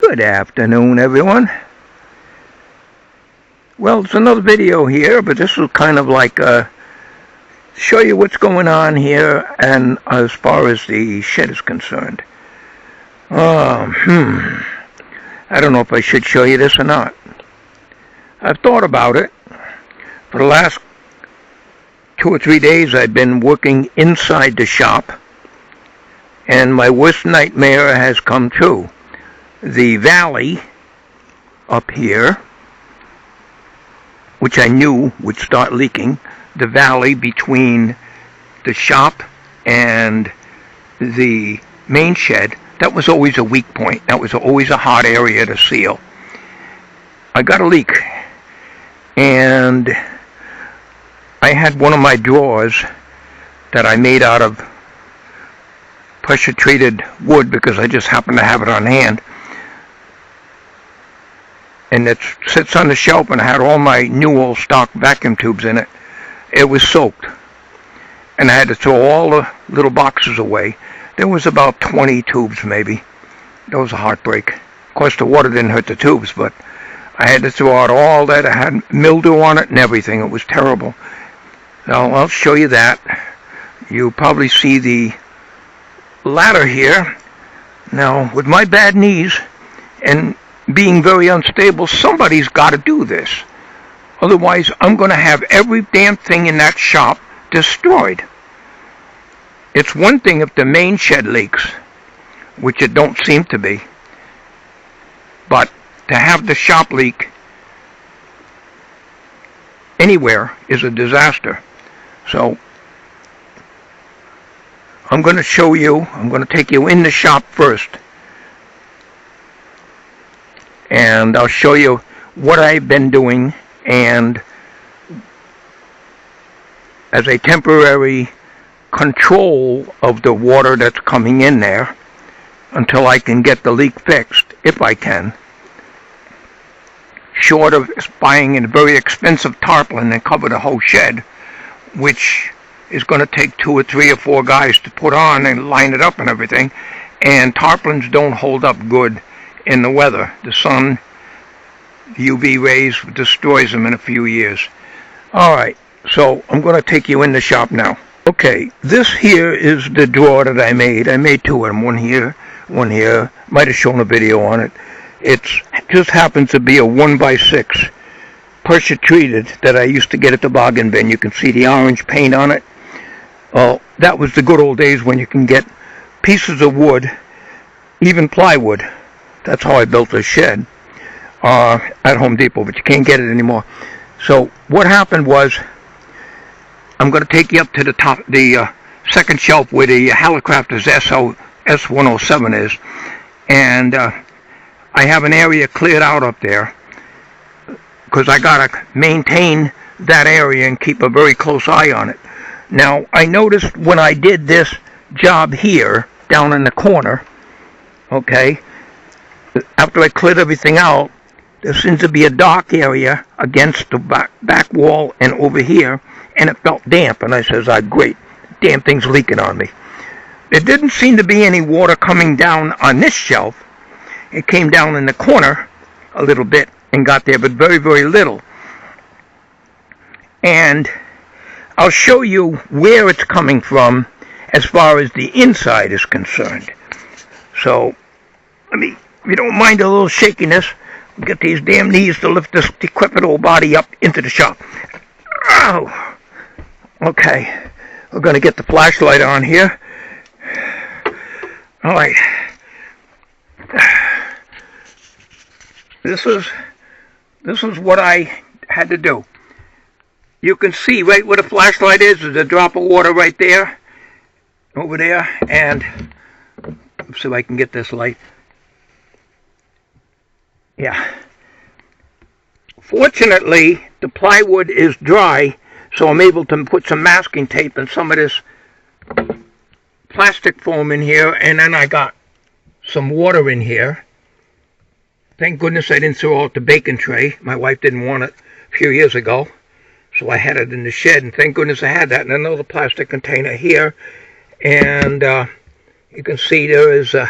Good afternoon, everyone. Well, it's another video here, but this is kind of like show you what's going on here and as far as the shed is concerned. I don't know if I should show you this or not. I've thought about it. For the last 2 or 3 days, I've been working inside the shop, and my worst nightmare has come true. The valley up here, which I knew would start leaking, the valley between the shop and the main shed, that was always a weak point. That was always a hard area to seal. I got a leak, and I had one of my drawers that I made out of pressure-treated wood because I just happened to have it on hand. And it sits on the shelf, and I had all my new old stock vacuum tubes in it. It was soaked, and I had to throw all the little boxes away. There was about 20 tubes maybe. That was a heartbreak. Of course, the water didn't hurt the tubes, but I had to throw out all that. I had mildew on it and everything. It was terrible. Now, I'll show you that. You'll probably see the ladder here. Now, with my bad knees and being very unstable, somebody's got to do this. Otherwise, I'm going to have every damn thing in that shop destroyed. It's one thing if the main shed leaks, which it don't seem to be, but to have the shop leak anywhere is a disaster. So I'm going to show you, I'm going to take you in the shop first, and I'll show you what I've been doing, and as a temporary control of the water that's coming in there until I can get the leak fixed, if I can, short of buying a very expensive tarpaulin and cover the whole shed, which is going to take 2 or 3 or 4 guys to put on and line it up and everything. And tarpaulins don't hold up good in the weather. The sun, the UV rays, destroys them in a few years. Alright, so I'm going to take you in the shop now. Okay, this here is the drawer that I made. I made 2 of them, one here, one here. Might have shown a video on it. It just happens to be a 1x6 pressure treated that I used to get at the bargain bin. You can see the orange paint on it. Well, that was the good old days when you can get pieces of wood, even plywood. That's how I built this shed at Home Depot, but you can't get it anymore. So what happened was, I'm going to take you up to the top, the second shelf where the Hallicrafters S107 is, and I have an area cleared out up there because I got to maintain that area and keep a very close eye on it. Now, I noticed when I did this job here, down in the corner, okay, after I cleared everything out, there seems to be a dark area against the back wall and over here, and it felt damp, and I says, great, damn thing's leaking on me. There didn't seem to be any water coming down on this shelf. It came down in the corner a little bit and got there, but very, very little. And I'll show you where it's coming from as far as the inside is concerned. So, let me, if you don't mind a little shakiness, get these damn knees to lift this decrepit old body up into the shop. Oh! Okay, we're going to get the flashlight on here. Alright. This is what I had to do. You can see right where the flashlight is, there's a drop of water right there, over there, and let's see if I can get this light. Yeah. Fortunately, the plywood is dry, so I'm able to put some masking tape and some of this plastic foam in here, and then I got some water in here. Thank goodness I didn't throw out the baking tray. My wife didn't want it a few years ago, so I had it in the shed, and thank goodness I had that. And another plastic container here, and you can see there is a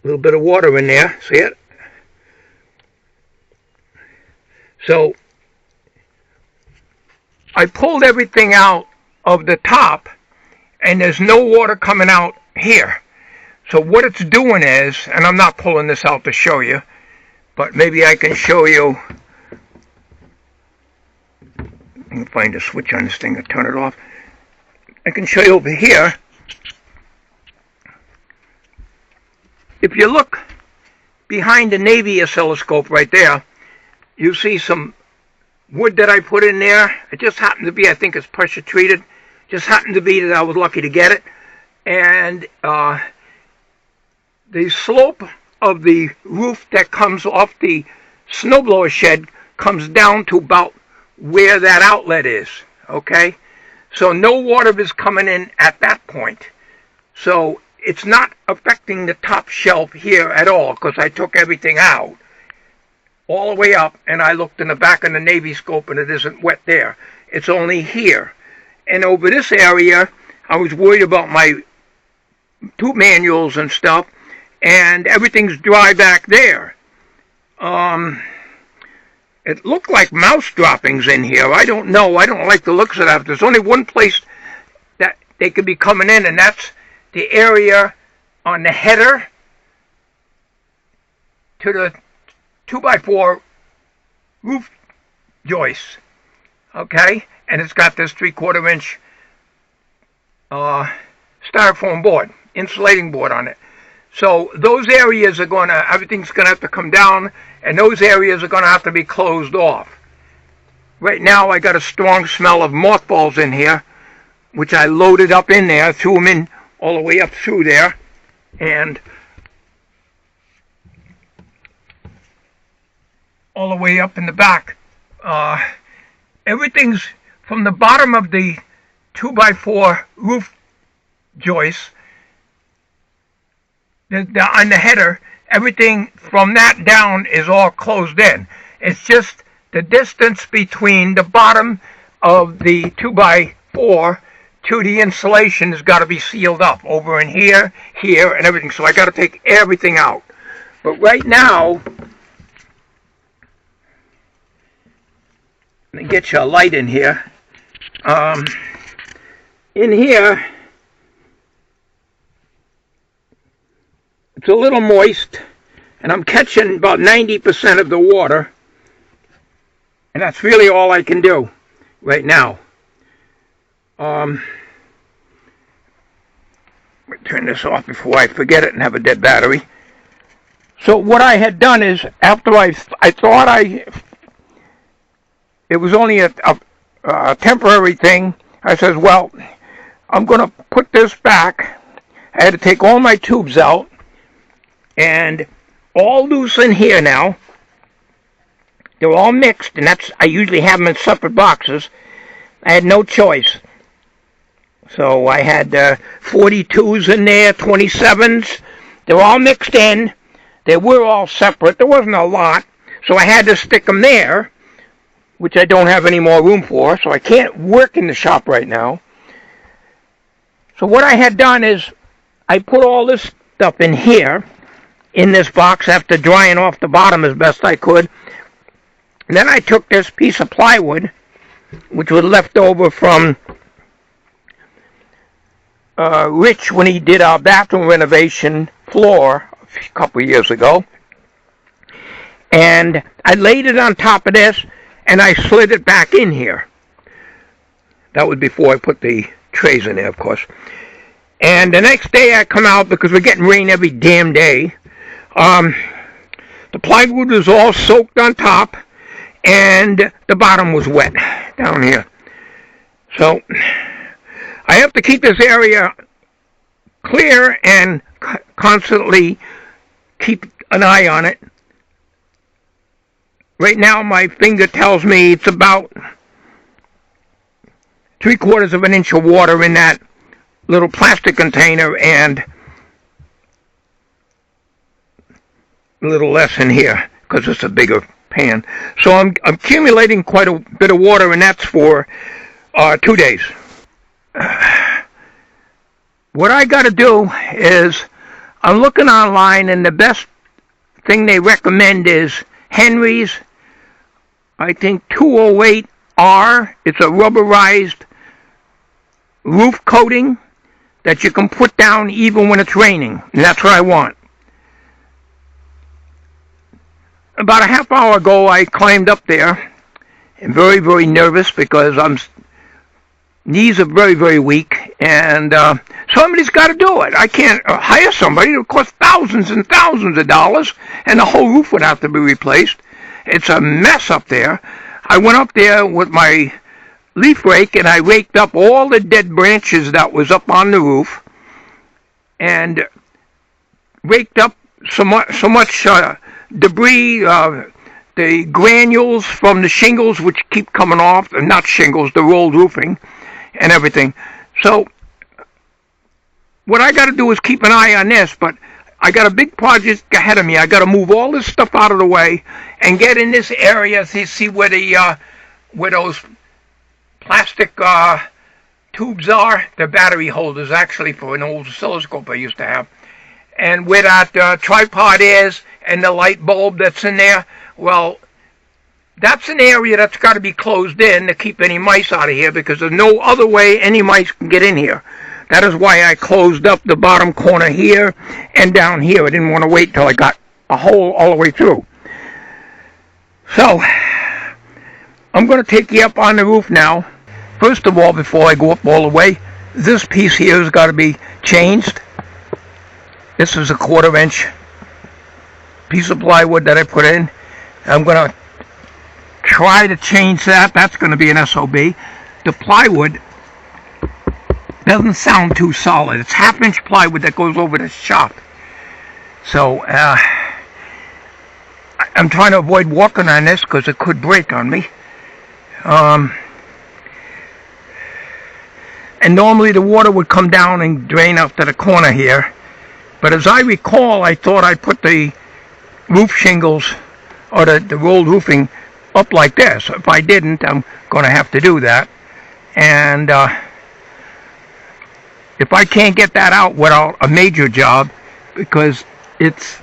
little bit of water in there. See it? So I pulled everything out of the top, and there's no water coming out here. So what it's doing is, and I'm not pulling this out to show you, but maybe I can show you. I can find a switch on this thing and turn it off. I can show you over here. If you look behind the Navy oscilloscope right there, you see some wood that I put in there. It just happened to be, I think it's pressure treated. Just happened to be that I was lucky to get it. And the slope of the roof that comes off the snowblower shed comes down to about where that outlet is, okay? So no water is coming in at that point. So it's not affecting the top shelf here at all, because I took everything out all the way up, and I looked in the back of the Navy scope, and it isn't wet there. It's only here. And over this area, I was worried about my tube manuals and stuff, and everything's dry back there. It looked like mouse droppings in here. I don't know. I don't like the looks of that. There's only one place that they could be coming in, and that's the area on the header to the 2x4 roof joist. Okay? And it's got this 3/4 inch styrofoam board, insulating board on it. So those areas are everything's going to have to come down, and those areas are going to have to be closed off. Right now I got a strong smell of mothballs in here, which I loaded up in there, threw them in all the way up through there, and all the way up in the back. Everything's from the bottom of the 2x4 roof joist, on the header, everything from that down is all closed in. It's just the distance between the bottom of the 2x4 to the insulation has got to be sealed up over in here, and everything. So I got to take everything out. But right now, let me get you a light in here. In here, it's a little moist, and I'm catching about 90% of the water, and that's really all I can do right now. Let me turn this off before I forget it and have a dead battery. So what I had done is, after I thought it was only a temporary thing, I said, well, I'm going to put this back. I had to take all my tubes out, and all loose in here now. They're all mixed, and I usually have them in separate boxes. I had no choice. So I had 42s in there, 27s. They're all mixed in. They were all separate. There wasn't a lot, so I had to stick them there, which I don't have any more room for, so I can't work in the shop right now. So what I had done is I put all this stuff in here, in this box, after drying off the bottom as best I could. And then I took this piece of plywood, which was left over from Rich when he did our bathroom renovation floor a couple of years ago. And I laid it on top of this, and I slid it back in here. That was before I put the trays in there, of course. And the next day I come out, because we're getting rain every damn day. The plywood was all soaked on top, and the bottom was wet down here. So I have to keep this area clear and constantly keep an eye on it. Right now my finger tells me it's about 3/4 of an inch of water in that little plastic container, and a little less in here because it's a bigger pan. So I'm accumulating quite a bit of water, and that's for 2 days. What I got to do is, I'm looking online, and the best thing they recommend is Henry's I think 208R. It's a rubberized roof coating that you can put down even when it's raining. And that's what I want. About a half hour ago, I climbed up there. I'm very, very nervous because knees are very, very weak, and somebody's got to do it. I can't hire somebody. It would cost thousands and thousands of dollars, and the whole roof would have to be replaced. It's a mess up there. I went up there with my leaf rake, and I raked up all the dead branches that was up on the roof, and raked up so much debris, the granules from the shingles, which keep coming off, not shingles, the rolled roofing, and everything. So what I got to do is keep an eye on this, but I got a big project ahead of me. I got to move all this stuff out of the way and get in this area to see where those plastic tubes are. The battery holders, actually, for an old oscilloscope I used to have. And where that tripod is and the light bulb that's in there, well, that's an area that's got to be closed in to keep any mice out of here, because there's no other way any mice can get in here. That is why I closed up the bottom corner here and down here. I didn't want to wait till I got a hole all the way through. So, I'm going to take you up on the roof now. First of all, before I go up all the way, this piece here has got to be changed. This is a 1/4 inch piece of plywood that I put in. I'm going to try to change that. That's going to be an SOB. The plywood doesn't sound too solid. It's 1/2 inch plywood that goes over the shop. So I'm trying to avoid walking on this because it could break on me. And normally the water would come down and drain out to the corner here. But as I recall, I thought I put the roof shingles or the rolled roofing up like this. If I didn't, I'm going to have to do that. And if I can't get that out without a major job, because it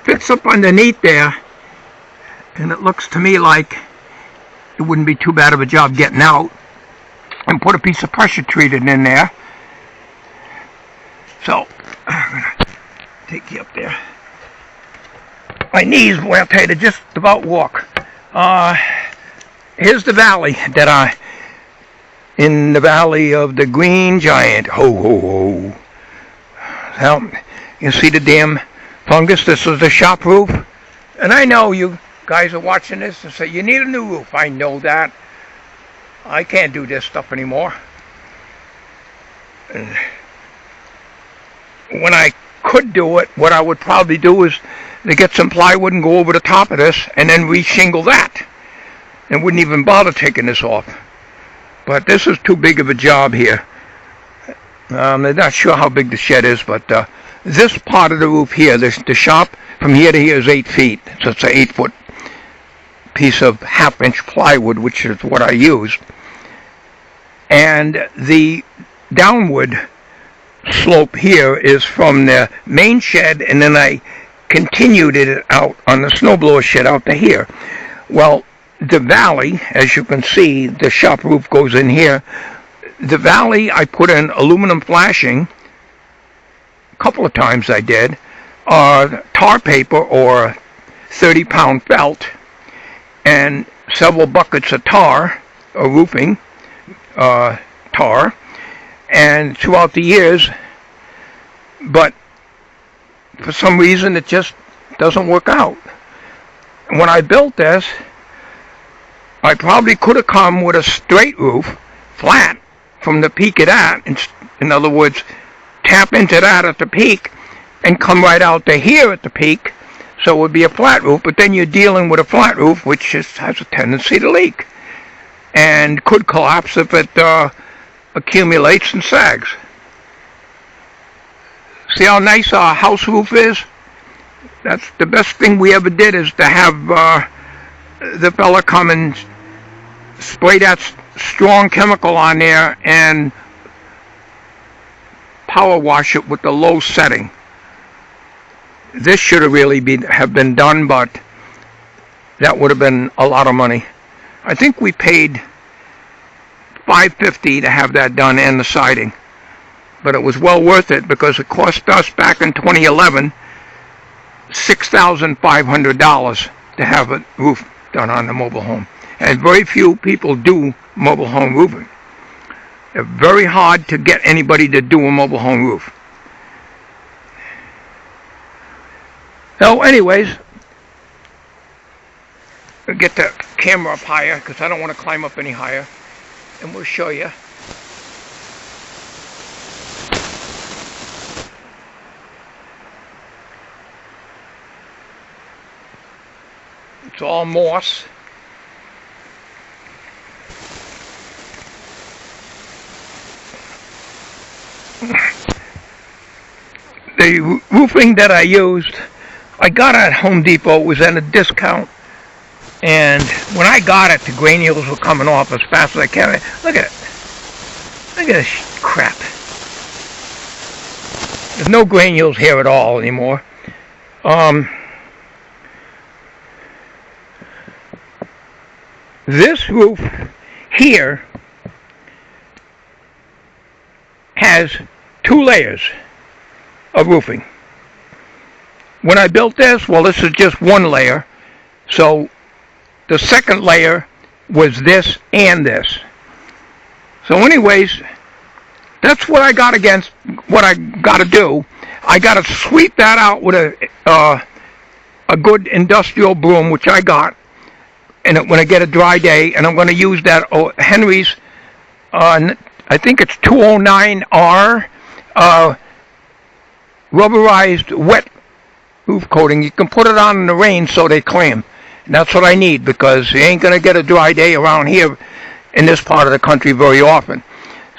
fits up underneath there, and it looks to me like it wouldn't be too bad of a job getting out, and put a piece of pressure treated in there. So I'm gonna take you up there. My knees, boy, I'll tell you, they just about walk. Here's the valley in the valley of the Green Giant. Ho, ho, ho. Well, you see the damn fungus? This is the shop roof. And I know you guys are watching this and say, you need a new roof. I know that. I can't do this stuff anymore. And when I could do it, what I would probably do is to get some plywood and go over the top of this and then re-shingle that. And wouldn't even bother taking this off. But this is too big of a job here. I'm not sure how big the shed is, but this part of the roof here, the shop, from here to here is 8 feet. So it's an 8-foot piece of 1/2 inch plywood, which is what I use. And the downward slope here is from the main shed, and then I continued it out on the snowblower shed out to here. Well, the valley, as you can see, the shop roof goes in here. The valley, I put in aluminum flashing. A couple of times I did. Tar paper or 30-pound felt, and several buckets of tar, or roofing tar. And throughout the years, but for some reason it just doesn't work out. When I built this, I probably could have come with a straight roof, flat, from the peak of that. In other words, tap into that at the peak and come right out to here at the peak, so it would be a flat roof. But then you're dealing with a flat roof, which just has a tendency to leak and could collapse if it accumulates and sags. See how nice our house roof is? That's the best thing we ever did, is to have the fella come and spray that strong chemical on there and power wash it with the low setting. this should have really have been done, but that would have been a lot of money. I think we paid $550 to have that done and the siding. But it was well worth it because it cost us back in 2011 $6,500 to have a roof done on the mobile home. And very few people do mobile home roofing. It's very hard to get anybody to do a mobile home roof. So anyways, I'll get the camera up higher because I don't want to climb up any higher. And we'll show you. It's all moss. The roofing that I used, I got at Home Depot, was at a discount. And when I got it, the granules were coming off as fast as I can. Look at it. Look at this crap. There's no granules here at all anymore. This roof here has 2 layers of roofing. When I built this, well, this is just 1 layer. So the second layer was this and this. So anyways, that's what I got against what I got to do. I got to sweep that out with a good industrial broom, which I got. And when I get a dry day, and I'm going to use that Henry's, I think it's 209R rubberized wet roof coating. You can put it on in the rain so they clam. And that's what I need because you ain't going to get a dry day around here in this part of the country very often.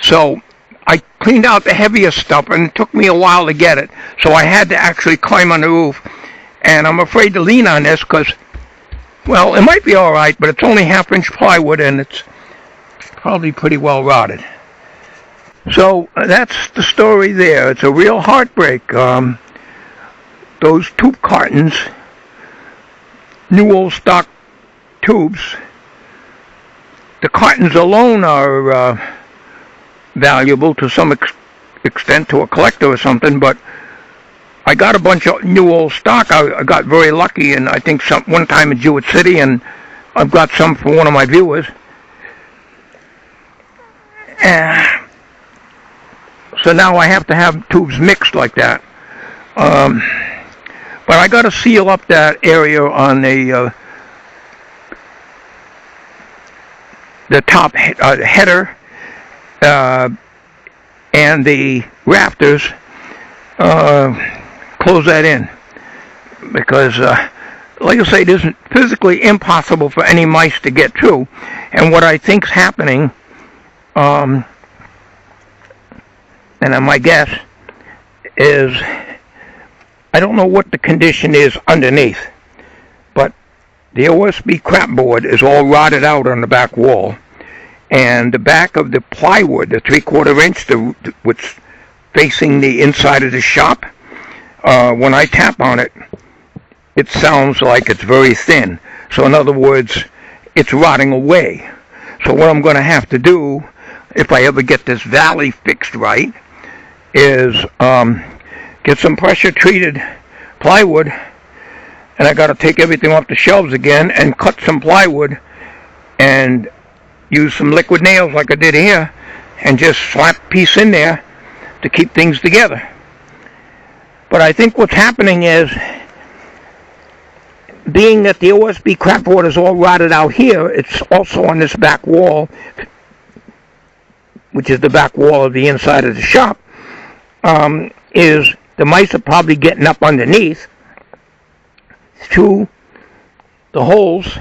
So I cleaned out the heaviest stuff, and it took me a while to get it. So I had to actually climb on the roof. And I'm afraid to lean on this because, well, it might be all right, but it's only 1/2-inch plywood, and it's probably pretty well rotted. So that's the story there. It's a real heartbreak. Those tube cartons, new old stock tubes, the cartons alone are valuable to some extent to a collector or something, but I got a bunch of new old stock. I got very lucky, and I think one time in Jewett City, and I've got some for one of my viewers. So now I have to have tubes mixed like that. But I got to seal up that area on the top header and the rafters. Close that in because, like I say, it isn't physically impossible for any mice to get through. And what I think's happening, and my guess is, I don't know what the condition is underneath, but the OSB crapboard is all rotted out on the back wall, and the back of the plywood, the 3/4 inch, which facing the inside of the shop, when I tap on it, it sounds like it's very thin. So in other words, it's rotting away. So what I'm going to have to do, if I ever get this valley fixed right, is get some pressure treated plywood, and I got to take everything off the shelves again and cut some plywood and use some liquid nails like I did here and just slap a piece in there to keep things together. But I think what's happening is, being that the OSB crapboard is all rotted out here, it's also on this back wall, which is the back wall of the inside of the shop, is the mice are probably getting up underneath through the holes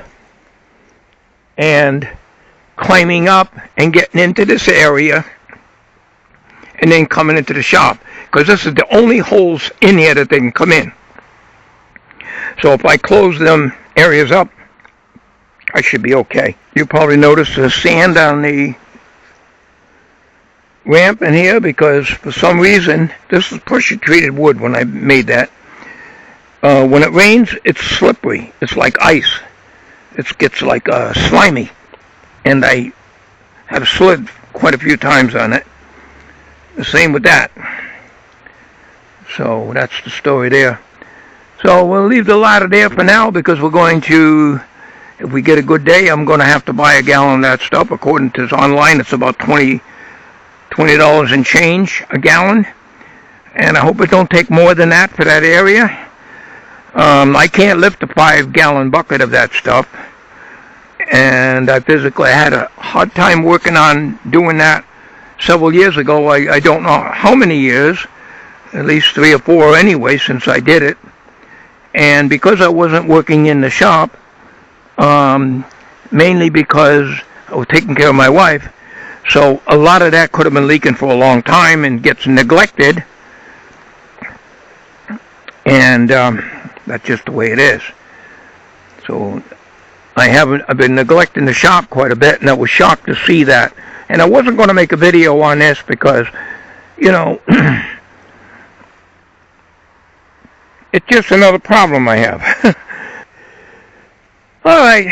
and climbing up and getting into this area and then coming into the shop, because this is the only holes in here that they can come in. So if I close them areas up, I should be okay. You probably noticed the sand on the ramp in here, because for some reason, this is pressure treated wood when I made that, When it rains, it's slippery. It's like ice. It gets like slimy. And I have slid quite a few times on it. The same with that. So that's the story there. So we'll leave the ladder there for now because we're going to, if we get a good day, I'm going to have to buy a gallon of that stuff. According to online, it's about $20 and change a gallon. And I hope it don't take more than that for that area. I can't lift a 5-gallon bucket of that stuff. And I physically had a hard time working on doing that several years ago. I don't know how many years, at least 3 or 4 anyway, since I did it. And because I wasn't working in the shop, mainly because I was taking care of my wife, so a lot of that could have been leaking for a long time and gets neglected. And that's just the way it is. So I've been neglecting the shop quite a bit, and I was shocked to see that. And I wasn't going to make a video on this because, you know, it's just another problem I have. All right,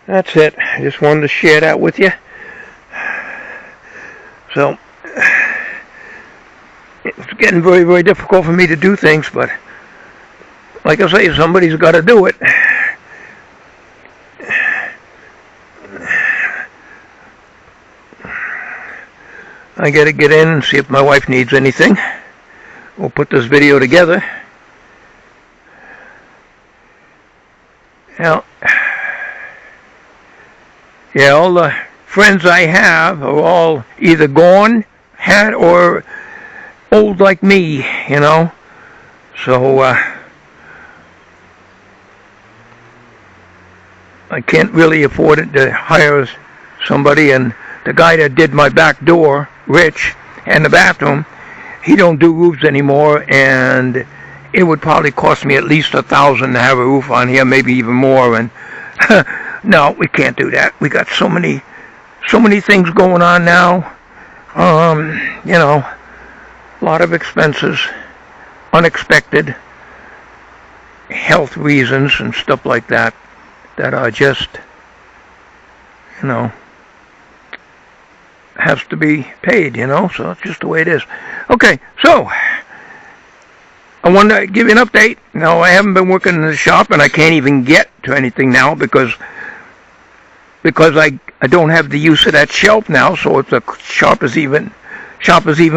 that's it. I just wanted to share that with you. So it's getting very, very difficult for me to do things, but like I say, somebody's got to do it. I got to get in and see if my wife needs anything. We'll put this video together. Well, yeah, all the friends I have are all either gone, had, or old like me, you know. So I can't really afford it to hire somebody. And the guy that did my back door, Rich, and the bathroom, he don't do roofs anymore, and it would probably cost me at least $1,000 to have a roof on here, maybe even more. And no, we can't do that. We got so many things going on now. You know, a lot of expenses, unexpected health reasons and stuff like that are just, you know, has to be paid, you know, so it's just the way it is. Okay, so I wanted to give you an update. Now, I haven't been working in the shop, and I can't even get to anything now because I don't have the use of that shelf now, so it's the shop is even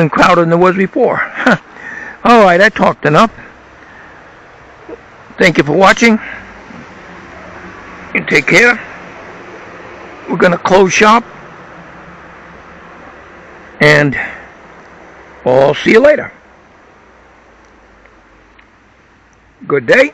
crowded than it was before. All right, I talked enough. Thank you for watching. You take care. We're going to close shop. And I'll see you later. Good day.